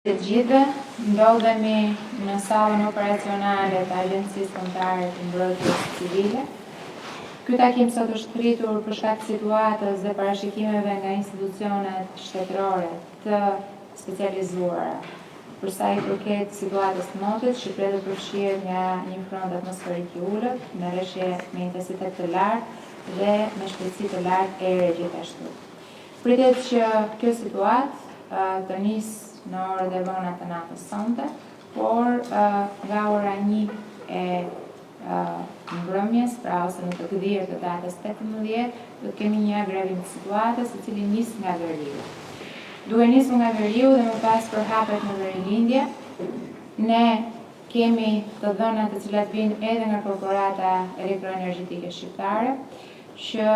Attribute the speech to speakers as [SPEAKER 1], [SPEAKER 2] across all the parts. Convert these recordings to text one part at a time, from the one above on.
[SPEAKER 1] Të gjithëve, ndodhemi në sallën operacionale të Agjencisë Kombëtare të Mbrojtjes Civile. Ky takim sot është pritur për shkak të situatës dhe parashikimeve nga institucionet shtetërore të specializuara. Për sa i përket situatës të motit, Shqipëria do përfshihet nga një front atmosferik i ulët, me rreshje me intensitet të lartë dhe me shpejtësi të lartë ere gjithashtu. Pritet që kjo situatë të nisë në orët e vona të natës sonte, por nga ora 1 e mbrëmjes, pra ose në të këdhirë të datës 18, do të kemi një agravim të situatës, i cili nis nga veriu. Duke nisur nga veriu dhe më pas përhapet në verilindje, ne kemi të dhënat të cilat vijnë edhe nga korporata elektroenergjetike shqiptare, që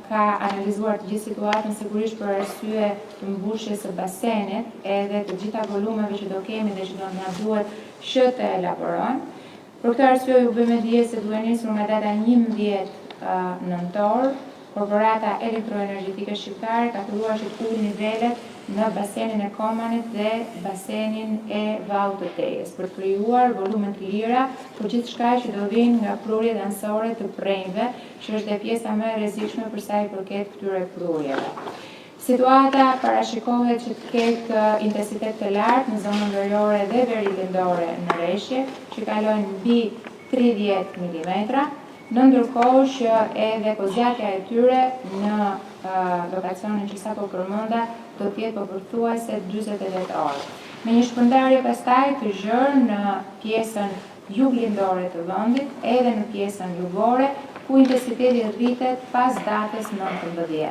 [SPEAKER 1] ka analizuar të gjithë situatën sigurisht për arsye të mbushjes së basenit edhe të gjitha volumeve që do kemi dhe që do na duhet që të elaborojmë. Për këtë arsye ju bëjmë dije se duhet nisur nga data 11 nëntor, korporata elektroenergjetike shqiptare ka filluar që të ulë nivelet në basenin e Komanit dhe basenin e Vallt të Tejës për të krijuar volume të lira për gjithçka që do vinë nga prurjet anësore të prenjve, që është e pjesa më e rrezikshme për sa i përket këtyre prurjeve. Situata parashikohet që të ketë intensitet të lartë në zonën veriore dhe verilindore në rreshje, që kalojnë mbi 30 mm, në ndërkohë që edhe pozgjatja e tyre në lokacionin që sapo përmenda do të jetë përthuajse 48 orë. Me një shpërndarje pastaj të gjerë në pjesën juglindore të vendit, edhe në pjesën jugore, ku intensiteti rritet pas datës 19.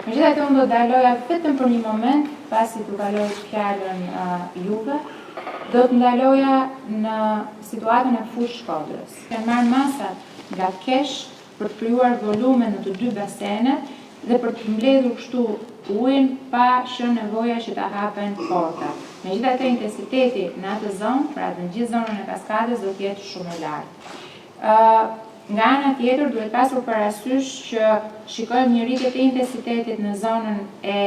[SPEAKER 1] Megjithatë, unë do të ndaloja vetëm për një moment, pasi të kaloj fjalën juve, do të ndaloja në situatën e fushë Shkodrës. Kanë marrë masat nga kesh për të krijuar volume në të dy basenet dhe për të mbledhur kështu ujin pa shënë nevoja që ta hapen porta. Megjithatë, intensiteti në atë zonë, pra në gjithë zonën e kaskadës, do të jetë shumë i lartë. Nga ana tjetër, duhet pasur parasysh që shikojmë një rritje të intensitetit në zonën e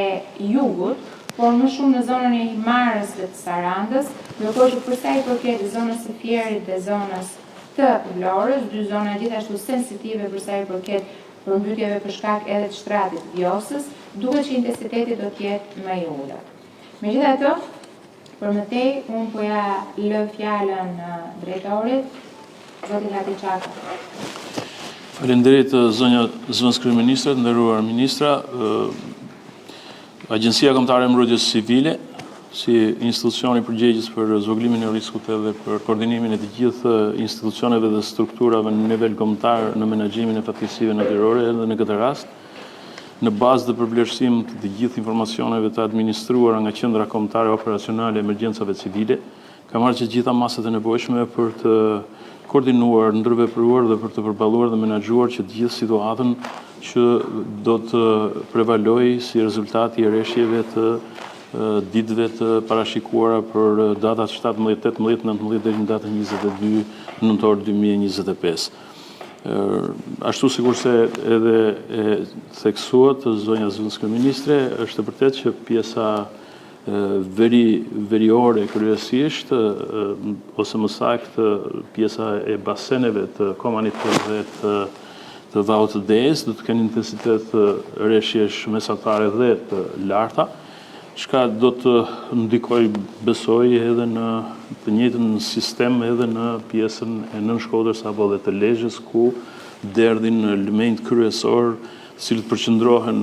[SPEAKER 1] jugut, por më shumë në zonën e Himarës dhe të Sarandës, ndërkohë që për sa i përket zonës së Fierit dhe zonës të Vlorës, dy zona gjithashtu sensitive për sa i përket përmbytjeve për shkak edhe të shtratit Vjosës, duket që intensiteti do të jetë më i ulët. Megjithatë, përmëtej, unë po ja lë fjalën drejtorit, zoti Hati Çaka.
[SPEAKER 2] Faleminderit zonja zëvendëskryeministre, nderuar ministra. Agjencia Kombëtare e Mbrojtjes Civile, si institucioni përgjegjës për zvogëlimin e rrezikut edhe për koordinimin e të gjithë institucioneve dhe strukturave në nivel kombëtar në menaxhimin e fatkeqësive natyrore, edhe në këtë rast, në bazë dhe përvlerësim të gjithë informacioneve të administruara nga Qendra Kombëtare Operacionale e Emergjencave Civile, ka marrë që gjitha masat e nevojshme për të koordinuar, ndërvepruar dhe për të përballuar dhe menaxhuar që të gjithë situatën që do të prevalojë si rezultati i rreshjeve të ditëve të parashikuara për datat 17, 18, 19 deri në datën 22 nëntor 2025. Ashtu sikur se edhe e theksuat zonja zëvendëskryeministre, është e vërtetë që pjesa veriore kryesisht, ose më saktë pjesa e baseneve të Komanit dhe të Vallt të Tejës do të kenë intensitet rreshjesh mesatare dhe të larta, çka do të ndikoj, besoj, edhe në të njëjtën sistem edhe në pjesën e Nën Shkodrës apo dhe të Lezhës, ku derdhin element kryesor, të cilët përqendrohen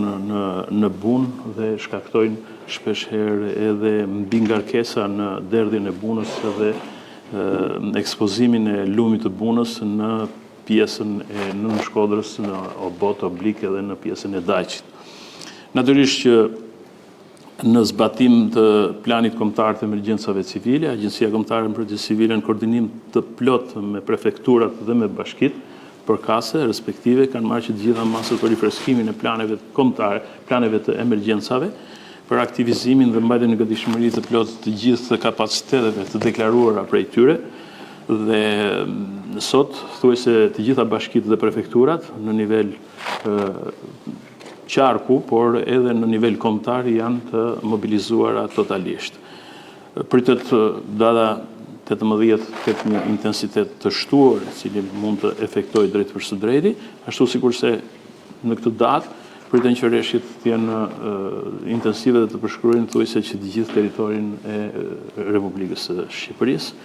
[SPEAKER 2] në bunë dhe shkaktojnë shpeshherë edhe mbi ngarkesa në derdhin e bunës dhe ekspozimin e lumit të bunës në pjesën e Nën Shkodrës, në obot, oblik edhe në pjesën e Dajçit. Natyrisht që në zbatim të planit kombëtar të emergjencave civile, Agjencia Kombëtare e Mbrojtjes Civile në koordinim të plot me prefekturat dhe me bashkit përkase, respektive kanë marrë që të gjitha masat për rifreskimin e planeve kombëtare, planeve të emergjencave, për aktivizimin dhe mbajtjen në gatishmëri të plot të gjithë kapaciteteve të deklaruara prej tyre, dhe sot thuajse të gjitha bashkitë dhe prefekturat në nivel qarku, por edhe në nivel kombëtar janë të mobilizuara totalisht. Pritet data 18 këtë një intensitet të shtuar, cili mund të efektojë drejt për së drejti, ashtu sikurse në këtë datë priten që rreshtit të jenë intensive dhe të përshkruajnë thuajse që të gjithë territorin e Republikës së Shqipërisë,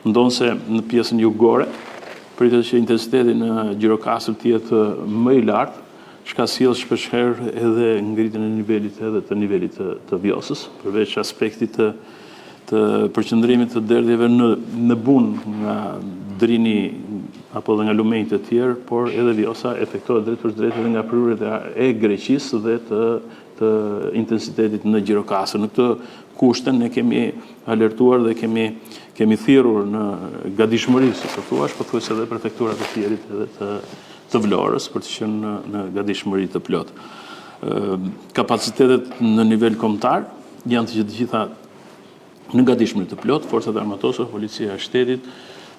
[SPEAKER 2] ndonse në pjesën jugore pritet që intensiteti në Gjirokastër të jetë më i lartë, çka sjell shpeshherë edhe ngritjen e nivelit edhe të nivelit të Vjosës, përveç aspektit të përqendrimit të derdhjeve në Bun nga Drini apo dhe nga lumejt e tjerë, por edhe Vjosa efektohet drejt për drejt edhe nga prurjet e Greqisë dhe të intensitetit në Gjirokastër. Në këtë kushte ne kemi alertuar dhe kemi thirrur në gatishmëri, si të thuash, po thuajse edhe prefekturat e tjerit edhe të Vlorës për të qenë në gatishmëri të plotë. Kapacitetet në nivel kombëtar janë të gjitha në gatishmëri të plotë, forcat armatosur, policia e shtetit,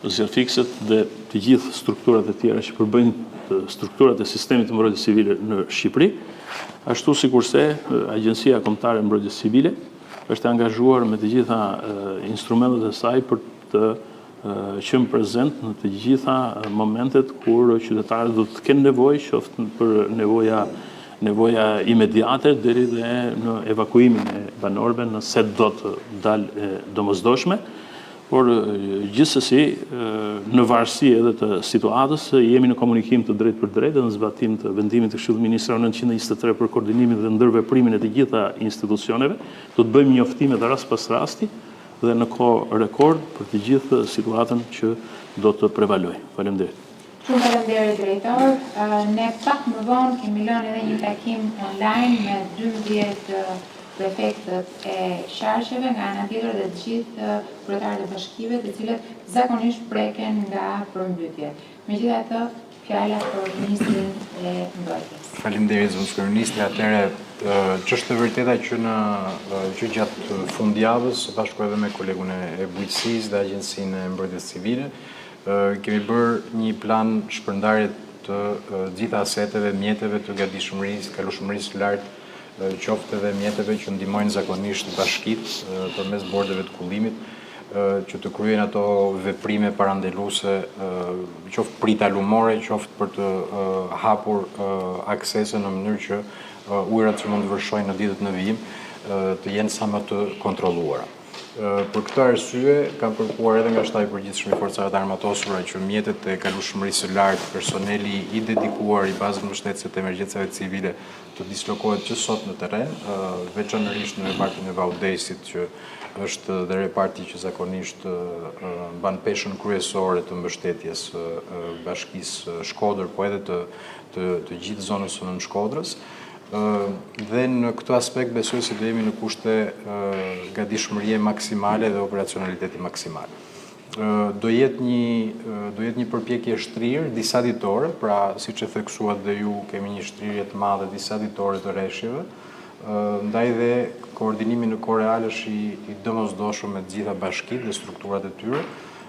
[SPEAKER 2] zjarfikset dhe të gjithë strukturat e tjera që përbëjnë strukturat e sistemit të mbrojtjes civile në Shqipëri, ashtu sikurse Agjencia Kombëtare e Mbrojtjes Civile është angazhuar me të gjitha instrumentet e saj për të qenë prezent në të gjitha momentet kur qytetarët do të kenë nevojë, qoftë për nevoja imediate deri dhe në evakuimin e banorëve nëse do të dalë domosdoshme, por gjithsesi në varësi edhe të situatës jemi në komunikim të drejtë për drejtë dhe në zbatim të vendimit të Këshillit Ministror 923 për koordinimin dhe ndërveprimin e të gjitha institucioneve, do të bëjmë njoftimet rast pas rasti dhe në kohë rekord për të gjithë situatën që do të prevalojë. Faleminderit.
[SPEAKER 1] Shumë faleminderit drejtor. Ne pak më vonë kemi lënë edhe një takim online me 12 prefektët e Sharqeve nga ana tjetër dhe të gjithë kryetarët e bashkive, të cilët zakonisht preken nga përmbytjet. Megjithatë, fjala për ministrin e mbrojtjes.
[SPEAKER 3] Faleminderit zot kryeministri. Atëherë ç'është e vërteta që gjatë fundjavës, bashkë edhe me kolegun e bujqësisë dhe Agjencinë e Mbrojtjes Civile, kemi bërë një plan shpërndarje të gjitha aseteve, mjeteve të gatishmërisë, kalueshmërisë lartë, qoftë edhe mjeteve që ndihmojnë zakonisht bashkitë përmes bordeve të kullimit, që të kryejnë ato veprime parandaluese, qoftë prita lumore, qoftë për të hapur aksese në mënyrë që ujërat që mund të vërshojnë në ditët në vijim të jenë sa më të kontrolluara. Për këtë arsye, kam kërkuar edhe nga Shtabi i Përgjithshëm i Forcave Armatosura që mjetet e kalueshmërisë së lartë, personeli i dedikuar i bazës mbështetëse të emergjencave civile të dislokohet që sot në terren, veçanërisht në repartin e Vaudesit, që është dhe reparti që zakonisht mban peshën kryesore të mbështetjes bashkisë Shkodër, po edhe të gjithë zonës së Nën Shkodrës. Dhe në këtë aspekt besoj se do jemi në kushte gatishmërie maksimale dhe operacionaliteti maksimal. Do jetë një përpjekje shtrirë disa ditore, pra siç e theksuat dhe ju, kemi një shtrirje të madhe disa ditore të rreshjeve, ndaj dhe koordinimi në kohë reale është i domosdoshëm me të gjitha bashkitë dhe strukturat e tyre,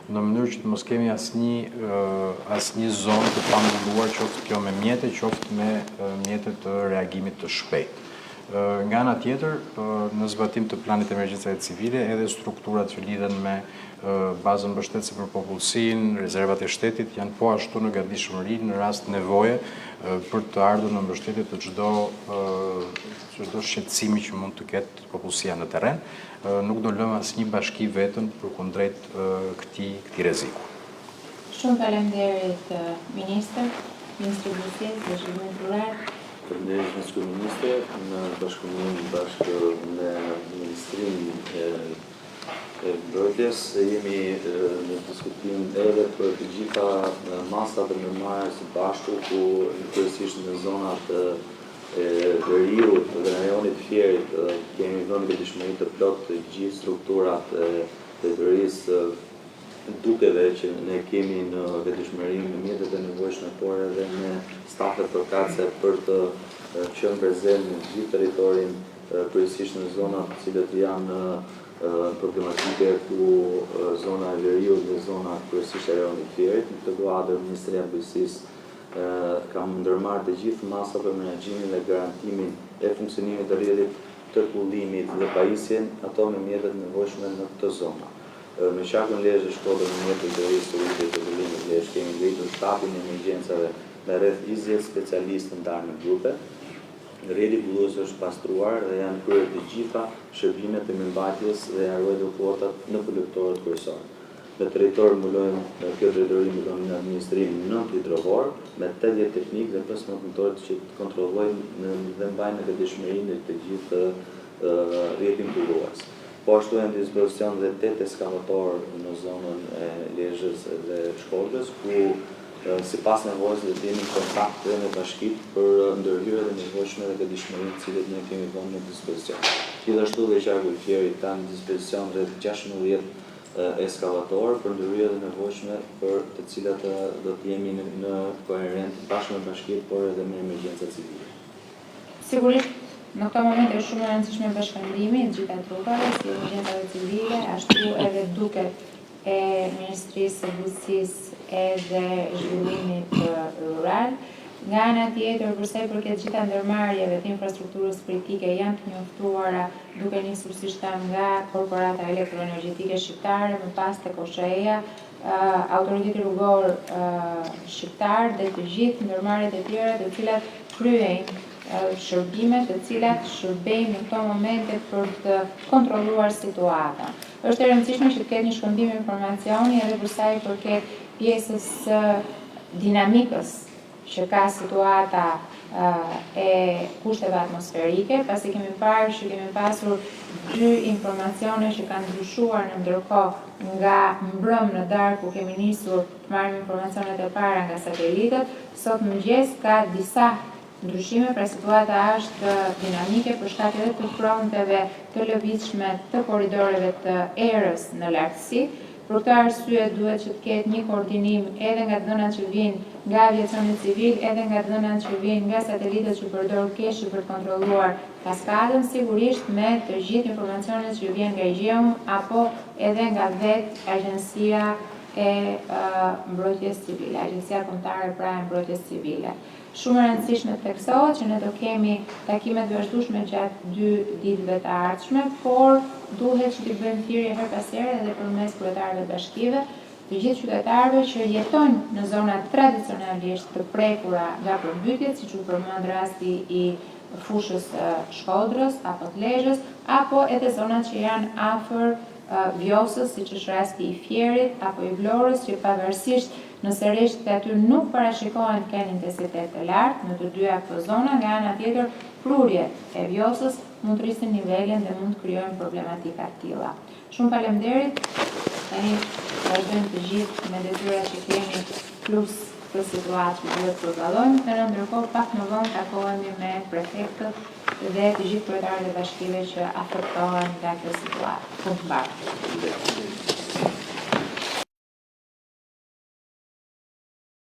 [SPEAKER 3] në mënyrë që të mos kemi asnjë zonë të pambulluar, qoftë kjo me mjete, qoftë me mjete të reagimit të shpejtë. Nga ana tjetër, në zbatim të planit emergjencave civile, edhe strukturat që lidhen me bazën mbështetëse për popullsinë, rezervat e shtetit janë po ashtu në gatishmëri në rast nevoje për të ardhur në mbështetje të çdo shqetësimi që mund të ketë popullsia në terren. Nuk do lëmë asnjë bashki vetën përkundrejt këtij rreziku.
[SPEAKER 1] Shumë faleminderit ministri Bujqësisë dhe Zhvillimit Rural.
[SPEAKER 4] Faleminderit Ministri Ministre, në bashkëpunim bashkë me Ministrinë e Mbrojtjes, jemi në diskutim edhe për të gjitha masat e ndërmarrjes së bashku, ku kryesisht në zonat e Veriut dhe rajonit Fierit kemi vënë gatishmëri të plotë të gjithë strukturat e Verisë, dukeve që ne kemi në gatishmëri me mjetet e nevojshme, por edhe me stafet përkatëse për të qenë prezent në gjithë territorin, kryesisht në zonat të cilët janë problematike, ku zona e Veriut dhe zona kryesisht e rajonit Fierit. Në këtë kuadër Ministria e Bujqësisë kam ndërmarrë të gjithë masat për menaxhimin dhe garantimin e funksionimit të rrjetit të kullimit dhe pajisjen ato me mjetet nevojshme në këtë zonë. Me qarkun Lezhë, Shkodër, në mjetet të historisë të kullimit Lezhë, kemi ngritur shtapin e emergjencave me rreth 20 specialistë ndarë në grupe. Redi Bullës është pastruar dhe janë kryer të gjitha shërbimet e mirëmbajtjes dhe harrojnë kuotat në kolektorët kryesorë. Me drejtor mbulojmë kjo drejtori mbulon në administrim 9 hidrovor me 80 teknikë dhe 15 punëtorë që kontrollojnë dhe mbajnë në vetëdijshmërinë të gjithë rrjetin pullues. Po ashtu janë në dispozicion dhe 8 eskavatorë në zonën e Lezhës dhe Shkodrës, ku sipas nevojës dhe të jemi në kontakt dhe me bashkitë për ndërhyrjet e nevojshme dhe vetëdijshmërinë të cilët ne kemi vënë në dispozicion. Gjithashtu dhe qarku i Fierit ka në dispozicion rreth 16 eskavatorë për ndërhyrjet e nevojshme për të cilat do të jemi në koherent bashkë me bashkitë, por edhe me emergjenca civile.
[SPEAKER 1] Sigurisht, në këto momente është shumë e rëndësishme bashkëndrimi të gjitha trupave, si emergjencave civile, ashtu edhe duket e Ministrisë së Bujqësisë edhe Zhvillimit Rural. Nga ana tjetër, përsa i përket gjitha ndërmarrjeve të infrastrukturës kritike janë të njoftuara duke nisur si shtam nga Korporata Elektroenergjetike Shqiptare, më pas tek OSHE-ja, Autoriteti Rrugor Shqiptar dhe të gjithë ndërmarrjet e tjera të cilat kryejnë shërbimet të cilat shërbejnë në këto momente për të kontrolluar situatën. Është e rëndësishme që të ketë një shkëmbim informacioni edhe përsa i përket pjesës dinamikës që ka situata e kushteve atmosferike, pasi kemi parë që kemi pasur 2 informacione që kanë ndryshuar në ndërkohë nga mbrëm në darkë ku kemi nisur të marrim informacionet e para nga satelitët, sot mëngjes ka disa ndryshime, pra situata është dinamike për shkak edhe të fronteve të lëvizshme të korridoreve të erës në lartësi. Për këtë arsye duhet që të ketë një koordinim edhe nga dhënat që vijnë nga aviacioni civil, edhe nga dhënat që vijnë nga satelitët që përdor keshi për të kontrolluar kaskadën, sigurisht me të gjithë informacionet që vijnë nga IGEUM apo edhe nga vetë Agjencia e Mbrojtjes Civile, Agjencia Kombëtare pra e Mbrojtjes Civile. Shumë e rëndësishme të theksohet që ne do kemi takime të vazhdueshme gjatë 2 ditëve të ardhshme, por duhet që të bëjmë thirrje her pas here edhe përmes kryetarëve të bashkive, të gjithë qytetarëve që jetojnë në zonat tradicionalisht të prekura nga përmbytjet, siç u përmend rasti i fushës Shkodrës apo të Lezhës, apo edhe zonat që janë afër Vjosës, siç është rasti i Fierit apo i Vlorës, që pavarësisht nëse rreshtet aty nuk parashikohen të kenë intensitet të lartë në të dyja këto zona, nga ana tjetër prurjet e Vjosës mund të rrisin nivelin dhe mund të krijojnë problematika të tilla. Shumë faleminderit. Tani vazhdojmë të gjithë me detyrat që kemi plus këtë situatë që duhet të përballojmë, në ndërkohë pak më vonë takohemi me prefektët dhe të gjithë kryetarët e bashkive që afektohen nga kjo situatë. Punë të mbarë.